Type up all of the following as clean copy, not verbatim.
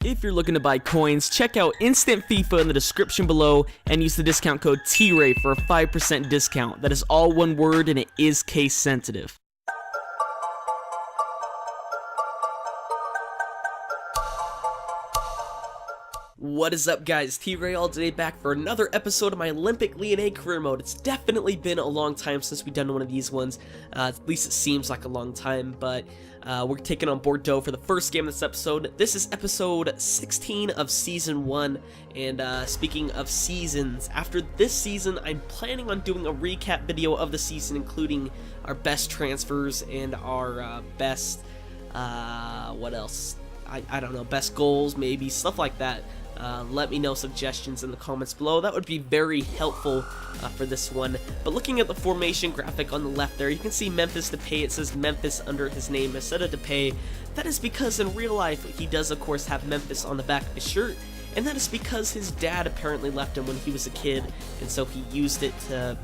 If you're looking to buy coins, check out Instant FIFA in the description below and use the discount code TRAY for a 5% discount. That is all one word and it is case sensitive. What is up, guys? T-Ray all today, back for another episode of my Olympique Lyon career mode. It's definitely been a long time since we've done one of these ones. At least it seems like a long time, but we're taking on Bordeaux for the first game of this episode. This is episode 16 of season 1, and speaking of seasons, after this season, I'm planning on doing a recap video of the season, including our best transfers and our best, what else? I don't know, best goals, maybe, stuff like that. Let me know suggestions in the comments below. That would be very helpful for this one. But looking at the formation graphic on the left there, you can see Memphis Depay. It says Memphis under his name instead of Depay. That is because in real life, he does of course have Memphis on the back of his shirt. And that is because his dad apparently left him when he was a kid. And so he used it to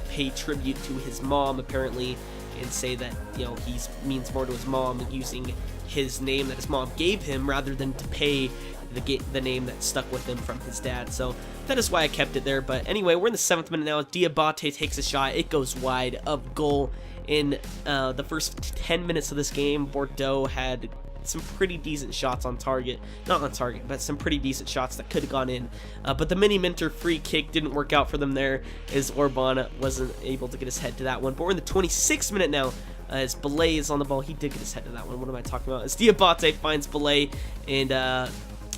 pay tribute to his mom apparently. And say that, you know, he means more to his mom using his name that his mom gave him rather than to pay the name that stuck with him from his dad. So that is why I kept it there. But anyway, we're in the 7th minute now. Diabate takes a shot. It goes wide of goal. In the first 10 minutes of this game, Bordeaux had some pretty decent shots on target. Not on target, but some pretty decent shots that could have gone in. But the Mini-Minter free kick didn't work out for them there, as Orban wasn't able to get his head to that one. But we're in the 26th minute now. As Belay is on the ball. He did get his head to that one. What am I talking about? As Diabate finds Belay, and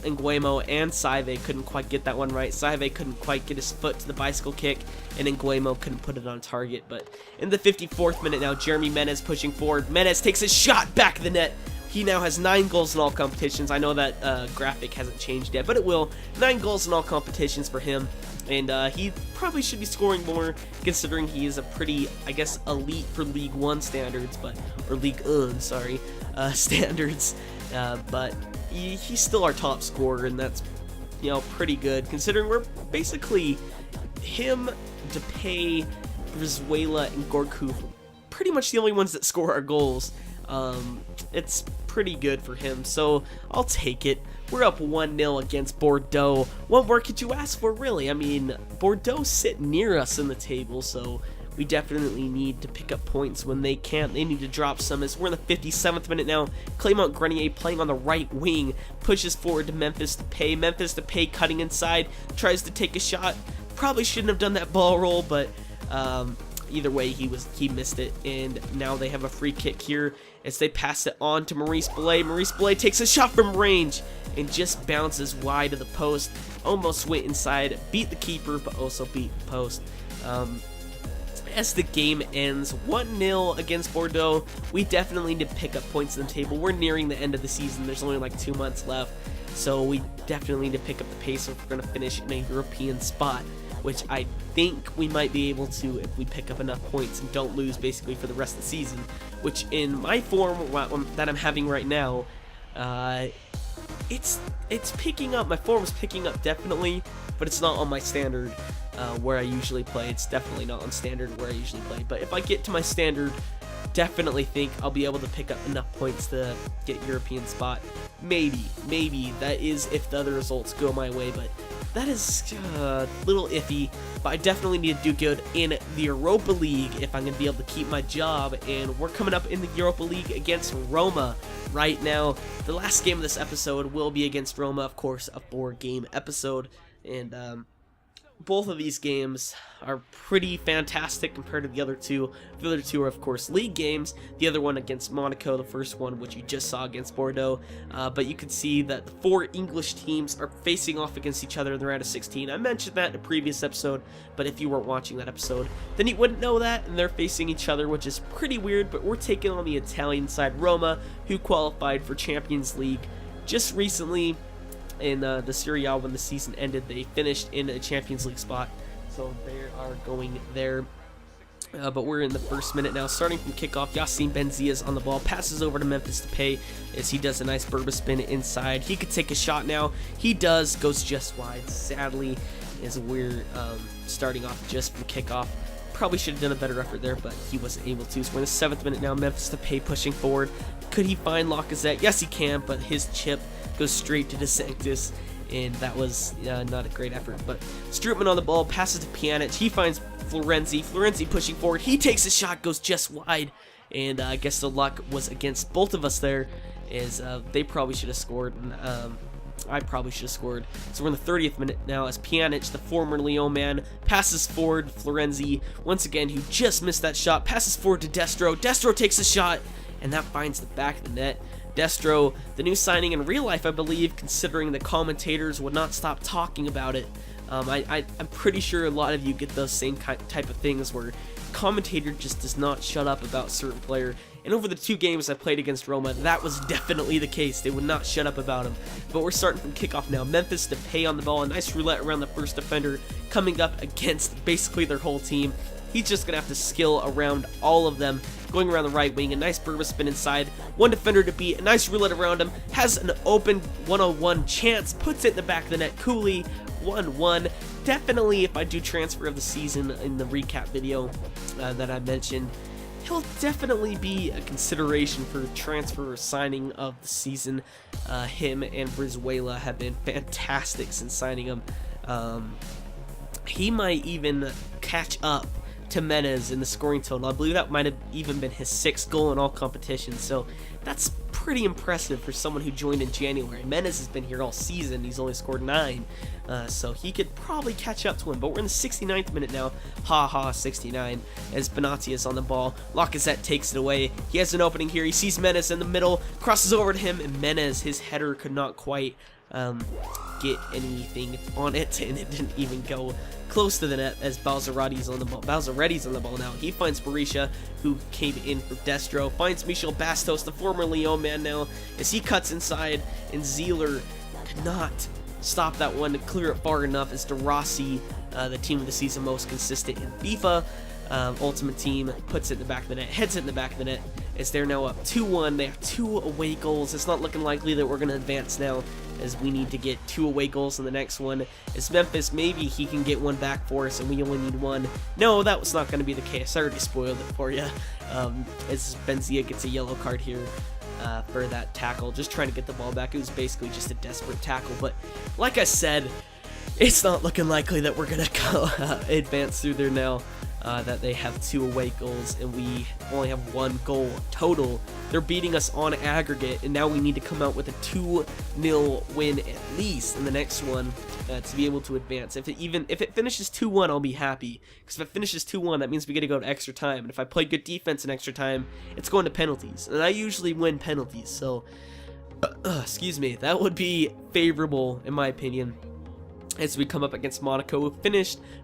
Nguemo and Saive couldn't quite get that one right. Saive couldn't quite get his foot to the bicycle kick, and Nguemo couldn't put it on target. But in the 54th minute now, Jeremy Menez pushing forward. Menez takes a shot back of the net. He now has 9 goals in all competitions. I know that graphic hasn't changed yet, but it will. 9 goals in all competitions for him. And he probably should be scoring more, considering he is a pretty, I guess, elite for League 1 standards, or League 1, sorry, standards. But he's still our top scorer, and that's, you know, pretty good, considering we're basically him, Depay, Brizuela, and Gorku, pretty much the only ones that score our goals. It's pretty good for him, so I'll take it. We're up 1-0 against Bordeaux. What more could you ask for, really? I mean, Bordeaux sit near us in the table, so we definitely need to pick up points when they can't. They need to drop some. As we're in the 57th minute now, Clément Grenier playing on the right wing, pushes forward to Memphis Depay. Memphis Depay cutting inside, tries to take a shot. Probably shouldn't have done that ball roll, but either way, he missed it, and now they have a free kick here as they pass it on to Maurice Belay. Maurice Belay takes a shot from range and just bounces wide of the post. Almost went inside, beat the keeper, but also beat the post. As the game ends 1-0 against Bordeaux, we definitely need to pick up points in the table. We're nearing the end of the season. There's only like 2 months left, so we definitely need to pick up the pace if we're going to finish in a European spot, which I think we might be able to if we pick up enough points and don't lose basically for the rest of the season, which in my form that I'm having right now, it's picking up. My form is picking up definitely, but it's not on my standard where I usually play. It's definitely not on standard where I usually play, but if I get to my standard, definitely think I'll be able to pick up enough points to get European spot. Maybe that is if the other results go my way, but that is a little iffy. But I definitely need to do good in the Europa League if I'm going to be able to keep my job. And we're coming up in the Europa League against Roma right now. The last game of this episode will be against Roma, of course, a 4-game episode. And both of these games are pretty fantastic compared to the other two. The other two are, of course, league games. The other one against Monaco, the first one, which you just saw against Bordeaux. But you can see that the 4 English teams are facing off against each other in the round of 16. I mentioned that in a previous episode, but if you weren't watching that episode, then you wouldn't know that, and they're facing each other, which is pretty weird. But we're taking on the Italian side, Roma, who qualified for Champions League just recently. In the Serie A, when the season ended, they finished in a Champions League spot, so they are going there. But we're in the first minute now, starting from kickoff. Yassine Benzia's on the ball, passes over to Memphis Depay as he does a nice Berba spin inside. He could take a shot now. He does, goes just wide, sadly, as we're starting off just from kickoff. Probably should have done a better effort there, but he wasn't able to. So we're in the 7th minute now. Memphis Depay pushing forward. Could he find Lacazette? Yes, he can, but his chip goes straight to DeSantis, and that was not a great effort. But Strootman on the ball, passes to Pjanic, he finds Florenzi pushing forward, he takes a shot, goes just wide, and I guess the luck was against both of us there, as they probably should have scored, and I probably should have scored. So we're in the 30th minute now as Pjanic, the former Lyon man, passes forward Florenzi, once again, who just missed that shot, passes forward to Destro. Destro takes a shot, and that finds the back of the net. Destro, the new signing in real life, I believe, considering the commentators would not stop talking about it. I'm pretty sure a lot of you get those same type of things where commentator just does not shut up about a certain player. And over the 2 games I played against Roma, that was definitely the case. They would not shut up about him. But we're starting from kickoff now. Memphis to pay on the ball. A nice roulette around the first defender, coming up against basically their whole team. He's just going to have to skill around all of them. Going around the right wing, a nice Burba spin inside. One defender to beat, a nice roulette around him. Has an open 1-on-1 chance, puts it in the back of the net. Cooley, 1-1. Definitely, if I do transfer of the season in the recap video that I mentioned, he'll definitely be a consideration for transfer or signing of the season. Him and Brizuela have been fantastic since signing him. He might even catch up to Menez in the scoring total. I believe that might have even been his 6th goal in all competitions, so that's pretty impressive for someone who joined in January. Menez has been here all season, he's only scored 9, so he could probably catch up to him. But we're in the 69th minute now, 69, as Benatti is on the ball. Lacazette takes it away, he has an opening here, he sees Menez in the middle, crosses over to him, and Menez, his header could not quite get anything on it, and it didn't even go close to the net as Balzaretti's on the ball. Balzaretti's on the ball now. He finds Berisha, who came in for Destro. Finds Michel Bastos, the former Lyon man now, as he cuts inside, and Zieler could not stop that one to clear it far enough as De Rossi, the team of the season most consistent in FIFA, Ultimate Team, puts it in the back of the net, heads it in the back of the net, as they're now up 2-1. They have 2 away goals. It's not looking likely that we're going to advance now, as we need to get 2 away goals in the next one. As Memphis, maybe he can get 1 back for us, and we only need 1. No, that was not going to be the case. I already spoiled it for you. As Benzia gets a yellow card here for that tackle, just trying to get the ball back. It was basically just a desperate tackle, but like I said, it's not looking likely that we're going to go advance through there now. That they have 2 away goals and we only have 1 goal total. They're beating us on aggregate, and now we need to come out with a 2-0 win at least in the next one to be able to advance. If it finishes 2-1, I'll be happy, because if it finishes 2-1, that means we get to go to extra time, and if I play good defense in extra time, it's going to penalties, and I usually win penalties, so excuse me, that would be favorable in my opinion. As we come up against Monaco,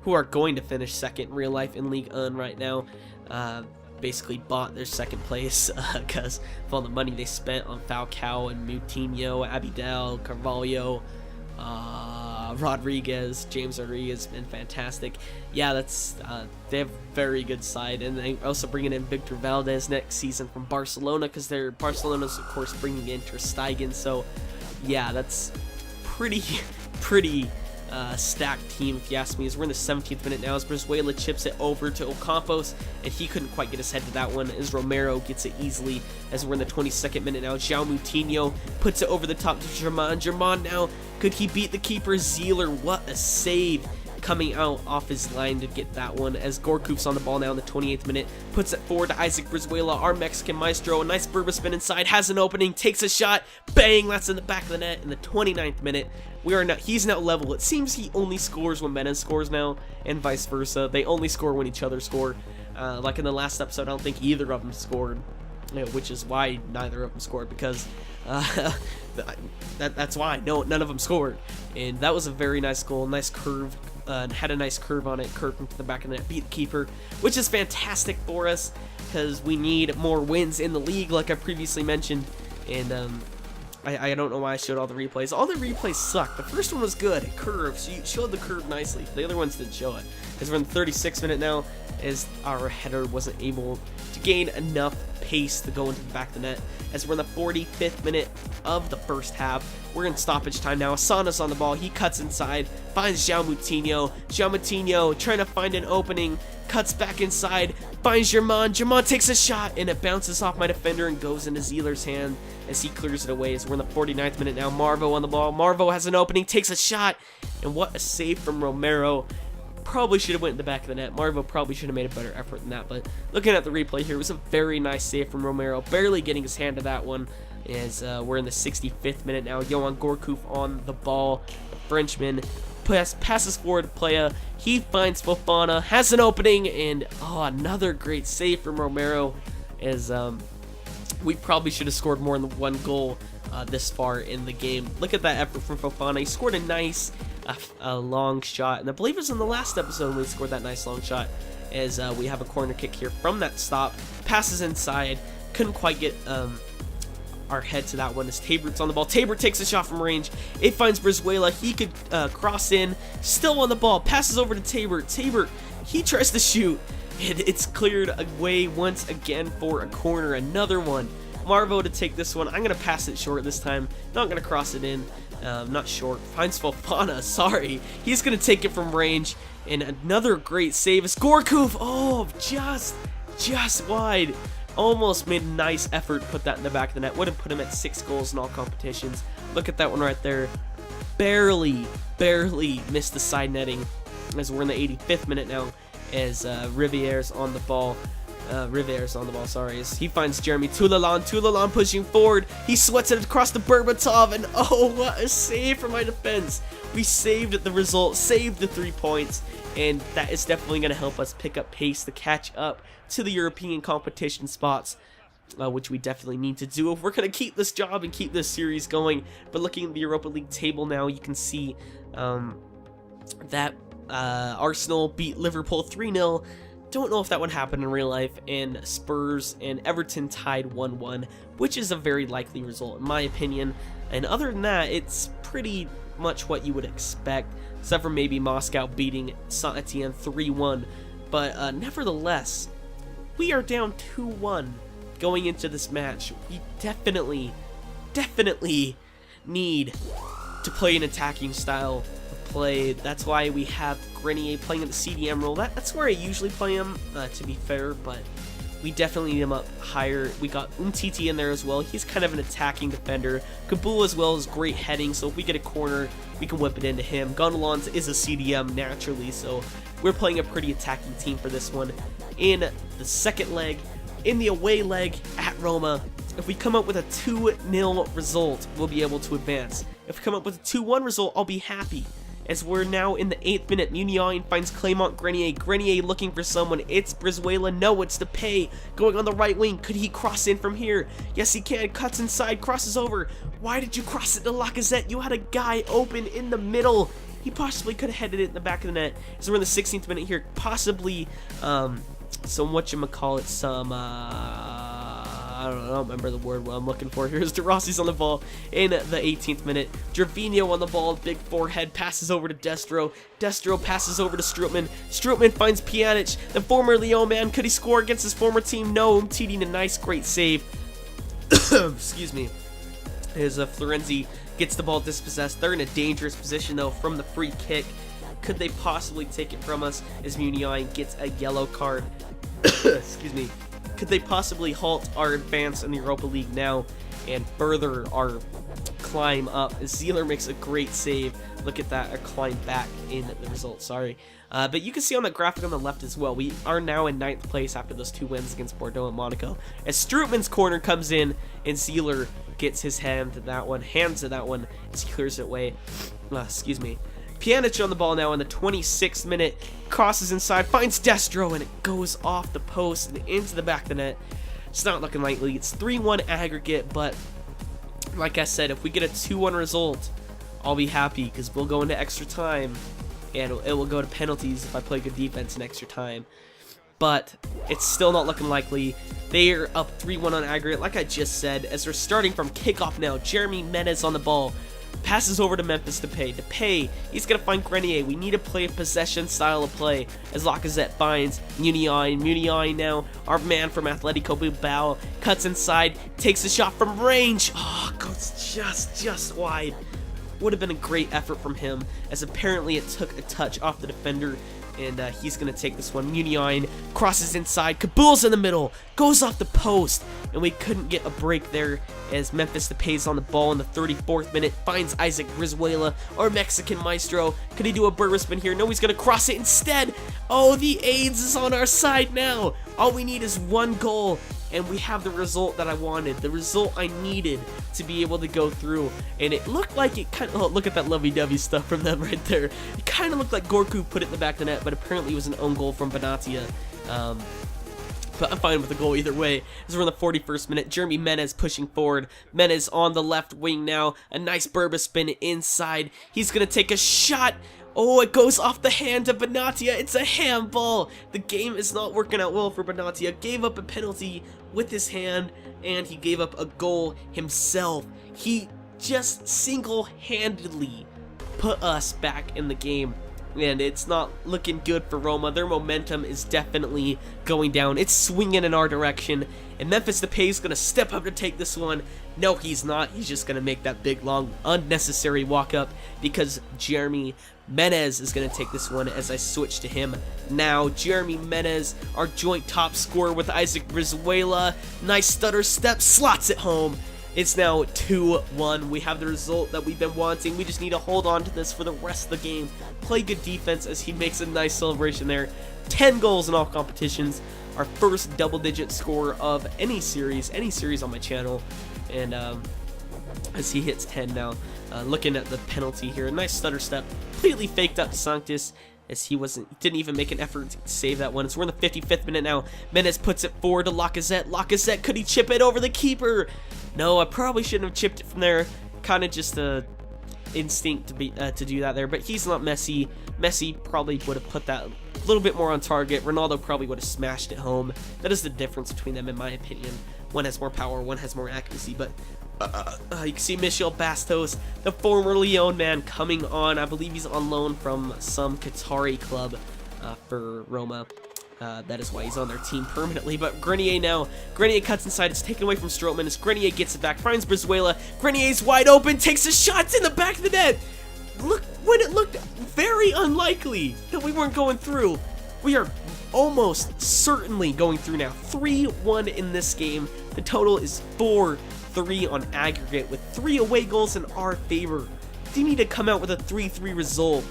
who are going to finish 2nd in real life in Ligue 1 right now. Basically bought their 2nd place because of all the money they spent on Falcao and Moutinho, Abidal, Carvalho, Rodriguez. James Rodriguez has been fantastic. Yeah, they have a very good side, and they also bringing in Victor Valdez next season from Barcelona, because Barcelona's of course bringing in Ter Stegen. So yeah, that's pretty stacked team, if you ask me. As we're in the 17th minute now, as Brizuela chips it over to Ocampos, and he couldn't quite get his head to that one, as Romero gets it easily. As we're in the 22nd minute now, João Moutinho puts it over the top to Germain. Germain now, could he beat the keeper? Zieler, what a save, coming out off his line to get that one, as Gorkouf's on the ball now in the 28th minute, puts it forward to Isaac Brizuela, our Mexican maestro. A nice Burba spin inside, has an opening, takes a shot, bang, that's in the back of the net in the 29th minute. He's now level. It seems he only scores when Menez scores now, and vice versa. They only score when each other score. Like in the last episode, I don't think either of them scored, which is why neither of them scored, because that's why none of them scored. And that was a very nice goal, nice curve, had a nice curve on it, curved into the back of the net, beat the keeper, which is fantastic for us because we need more wins in the league, like I previously mentioned. And I don't know why I showed all the replays. All the replays suck. The first one was good. It curved. So you showed the curve nicely. The other ones didn't show it. As we're in the 36th minute now, as our header wasn't able to gain enough pace to go into the back of the net. As we're in the 45th minute of the first half, we're in stoppage time now. Asana's on the ball. He cuts inside, finds João Moutinho. João Moutinho trying to find an opening, cuts back inside, finds German. German takes a shot, and it bounces off my defender and goes into Zieler's hand as he clears it away. As we're in the 49th minute now, Marvo on the ball. Marvo has an opening, takes a shot, and what a save from Romero. Probably should have went in the back of the net. Marvo probably should have made a better effort than that, but looking at the replay here, it was a very nice save from Romero, barely getting his hand to that one. As we're in the 65th minute now, Johan Gourcuff on the ball. The Frenchman passes forward to Playa. He finds Fofana, has an opening, and another great save from Romero. As we probably should have scored more than one goal this far in the game. Look at that effort from Fofana. He scored a nice long shot, and I believe it was in the last episode when we scored that nice long shot. As we have a corner kick here from that stop, passes inside, couldn't quite get our head to that one as Tabert's on the ball. Tabert takes a shot from range. It finds Brizuela. He could cross in. Still on the ball. Passes over to Tabert. Tabert, he tries to shoot. And it's cleared away once again for a corner. Another one. Marvo to take this one. I'm going to pass it short this time. Not going to cross it in. Not short. Finds Fofana. Sorry. He's going to take it from range. And another great save is Gourcuff. Oh, just wide. Almost made a nice effort, put that in the back of the net. Would have put him at 6 goals in all competitions. Look at that one right there. Barely missed the side netting. As we're in the 85th minute now, as Riviere's on the ball. Sorry. As he finds Jeremy Toulalan. Toulalan pushing forward. He sweats it across the Berbatov, and what a save from my defense. We saved the result, saved the 3 points, and that is definitely going to help us pick up pace to catch up to the European competition spots, which we definitely need to do if we're going to keep this job and keep this series going. But looking at the Europa League table now, you can see that Arsenal beat Liverpool 3-0. Don't know if that would happen in real life, and Spurs and Everton tied 1-1, which is a very likely result in my opinion. And other than that, it's pretty much what you would expect, except for maybe Moscow beating Saint-Etienne 3-1. But nevertheless, we are down 2-1 going into this match. We definitely need to play an attacking style of play. That's why we have Grenier playing in the CDM role. That's where I usually play him, to be fair, but we definitely need him up higher. We got Umtiti in there as well. He's kind of an attacking defender. Kabul as well is great heading, so if we get a corner, we can whip it into him. Gondolans is a CDM naturally, so we're playing a pretty attacking team for this one. In the second leg, in the away leg at Roma, if we come up with a 2-0 result, we'll be able to advance. If we come up with a 2-1 result, I'll be happy. As we're now in the 8th minute, Muniain finds Clément Grenier. Grenier looking for someone. It's Brizuela. No, it's Depay going on the right wing. Could he cross in from here? Yes, he can. Cuts inside, crosses over. Why did you cross it to Lacazette? You had a guy open in the middle. He possibly could have headed it in the back of the net. So we're in the 16th minute here. Possibly, some I don't remember the word what I'm looking for. Here's De Rossi's on the ball in the 18th minute. Gervinho on the ball, big forehead, passes over to Destro. Destro passes over to Strootman. Strootman finds Pjanic, the former Lyon man. Could he score against his former team? No. Umtiti, a nice, great save. Excuse me. As Florenzi gets the ball dispossessed. They're in a dangerous position, though, from the free kick. Could they possibly take it from us as Muniain gets a yellow card? Excuse me. Could they possibly halt our advance in the Europa League now and further our climb up? Zieler makes a great save. Look at that, a climb back in the result, sorry. But you can see on the graphic on the left as well, we are now in 9th place after those 2 wins against Bordeaux and Monaco. As Strootman's corner comes in and Zieler gets his hands to that one as he clears it away. Excuse me. Pjanic on the ball now in the 26th minute, crosses inside, finds Destro, and it goes off the post and into the back of the net. It's not looking likely. It's 3-1 aggregate, but like I said, if we get a 2-1 result, I'll be happy because we'll go into extra time, and it will go to penalties if I play good defense in extra time. But it's still not looking likely. They are up 3-1 on aggregate, like I just said, as they're starting from kickoff now. Jeremy Menez on the ball. Passes over to Memphis Depay. Depay, he's going to find Grenier. We need to play a possession style of play as Lacazette finds Muniain. Muniain now, our man from Atletico Bilbao, cuts inside, takes a shot from range. Oh, goes just wide. Would have been a great effort from him, as apparently it took a touch off the defender, and he's going to take this one. Munion crosses inside, Kabul's in the middle, goes off the post, and we couldn't get a break there as Memphis Depay's on the ball in the 34th minute, finds Isaac Brizuela, our Mexican maestro. Could he do a Burger spin here? No, he's going to cross it instead. Oh, the AIDS is on our side now. All we need is one goal, and we have the result that I wanted, the result I needed to be able to go through. And it looked like it kind of, oh, look at that lovey-dovey stuff from them right there. It kind of looked like Gorku put it in the back of the net, but apparently it was an own goal from Benatia. But I'm fine with the goal either way. As we're in the 41st minute, Jeremy Menez pushing forward. Menez on the left wing now. A nice Burba spin inside. He's going to take a shot. Oh, it goes off the hand of Benatia. It's a handball. The game is not working out well for Benatia. Gave up a penalty with his hand, and he gave up a goal himself. He just single-handedly put us back in the game. And it's not looking good for Roma. Their momentum is definitely going down. It's swinging in our direction. And Memphis Depay is going to step up to take this one. No, he's not. He's just going to make that big, long, unnecessary walk up because Jeremy Menez is going to take this one as I switch to him now. Jeremy Menez, our joint top scorer with Isaac Brizuela. Nice stutter step, slots it home. It's now 2-1. We have the result that we've been wanting. We just need to hold on to this for the rest of the game. Play good defense as he makes a nice celebration there. 10 goals in all competitions. Our first double-digit score of any series on my channel. And as he hits 10 now. Looking at the penalty here. A nice stutter step. Completely faked up Sanctus as he didn't even make an effort to save that one. So we're in the 55th minute now. Menez puts it forward to Lacazette. Lacazette, could he chip it over the keeper? No, I probably shouldn't have chipped it from there. Kind of just a instinct to do that there, but he's not Messi. Messi probably would have put that a little bit more on target. Ronaldo probably would have smashed it home. That is the difference between them, in my opinion. One has more power, one has more accuracy, but you can see Michel Bastos, the former Lyon man, coming on. I believe he's on loan from some Qatari club for Roma. That is why he's on their team permanently. But Grenier now. Grenier cuts inside. It's taken away from Strootman as Grenier gets it back. Finds Brizuela. Grenier's wide open. Takes a shot in the back of the net. Look, when it looked very unlikely that we weren't going through, we are almost certainly going through now. 3-1 in this game. The total is 4-3 on aggregate with 3 away goals in our favor. Do you need to come out with a 3-3 result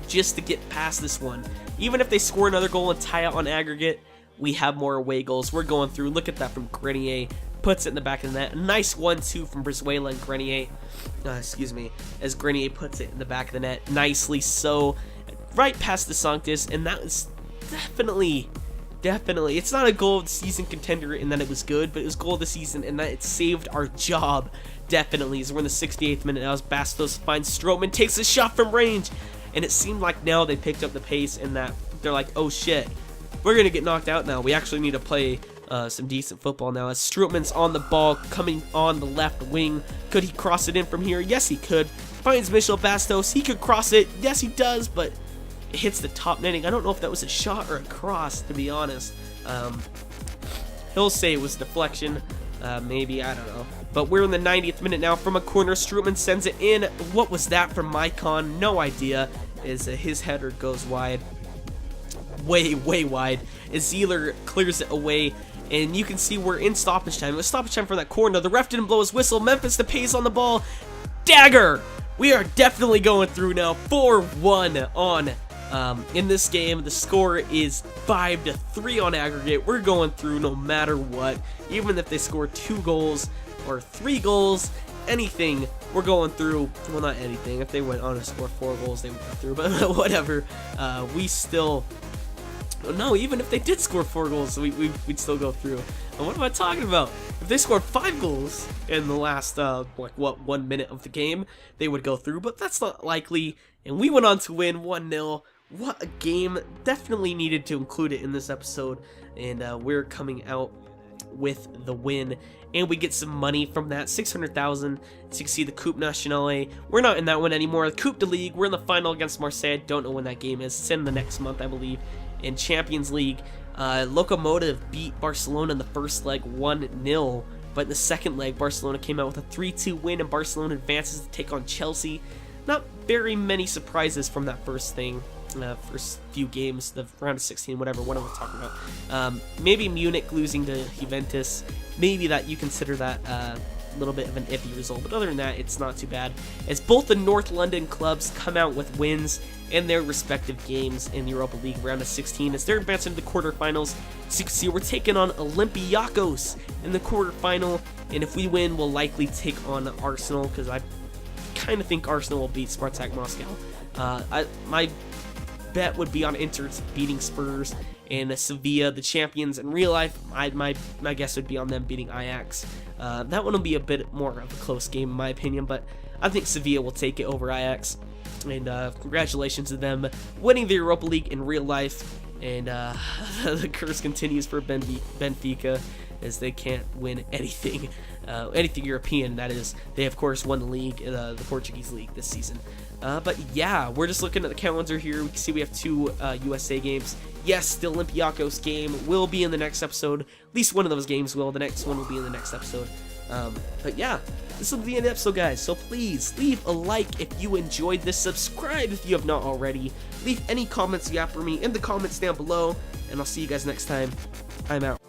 just to get past this one? Even if they score another goal and tie out on aggregate, we have more away goals. We're going through. Look at that from Grenier. Puts it in the back of the net. A nice 1-2 from Brizuela and Grenier. Excuse me. As Grenier puts it in the back of the net. Nicely so. Right past the Sanctus. And that was definitely. It's not a goal of the season contender in that it was good, but it was goal of the season in that it saved our job. Definitely. As we're in the 68th minute now, as Bastos finds Strootman, takes a shot from range. And it seemed like now they picked up the pace and that they're like, oh shit, we're going to get knocked out now. We actually need to play some decent football now. As Strootman's on the ball, coming on the left wing. Could he cross it in from here? Yes, he could. Finds Michel Bastos. He could cross it. Yes, he does, but it hits the top netting. I don't know if that was a shot or a cross, to be honest. He'll say it was deflection. Maybe, I don't know. But we're in the 90th minute now. From a corner, Strootman sends it in. What was that from Maicon? No idea. As his header goes wide. Way wide. As Zeeler clears it away. And you can see we're in stoppage time. It was stoppage time from that corner. The ref didn't blow his whistle. Memphis Depay's on the ball. Dagger! We are definitely going through now. 4-1 on in this game. The score is 5-3 on aggregate. We're going through no matter what. Even if they score 2 goals or 3 goals, anything, we're going through. Well, not anything. If they went on to score 4 goals, they would go through. But whatever. We still. No, even if they did score 4 goals, we'd still go through. And what am I talking about? If they scored 5 goals in the last, 1 minute of the game, they would go through. But that's not likely. And we went on to win 1-0. What a game. Definitely needed to include it in this episode. And we're coming out with the win. And we get some money from that, 600,000 to see the Coupe Nationale. We're not in that one anymore. The Coupe de Ligue, we're in the final against Marseille. Don't know when that game is. It's in the next month, I believe. In Champions League, Lokomotiv beat Barcelona in the first leg 1-0. But in the second leg, Barcelona came out with a 3-2 win, and Barcelona advances to take on Chelsea. Not very many surprises from that first thing. first few games, the round of 16, whatever, what am I talking about? Maybe Munich losing to Juventus, maybe that you consider that a little bit of an iffy result, but other than that, it's not too bad, as both the North London clubs come out with wins in their respective games in the Europa League round of 16, as they're advancing to the quarterfinals. So you can see we're taking on Olympiacos in the quarterfinal, and if we win, we'll likely take on Arsenal, because I kind of think Arsenal will beat Spartak Moscow. My bet would be on Inter beating Spurs, and Sevilla, the champions in real life, my guess would be on them beating Ajax. That one will be a bit more of a close game in my opinion, but I think Sevilla will take it over Ajax. And congratulations to them winning the Europa League in real life. And the curse continues for Benfica, as they can't win anything European, that is. They, of course, won the league, the Portuguese league this season. But yeah, we're just looking at the calendar here. We can see we have 2 USA games. Yes, the Olympiacos game will be in the next episode. At least one of those games will. The next one will be in the next episode. But yeah, this will be an episode, guys. So please leave a like if you enjoyed this. Subscribe if you have not already. Leave any comments you have for me in the comments down below. And I'll see you guys next time. I'm out.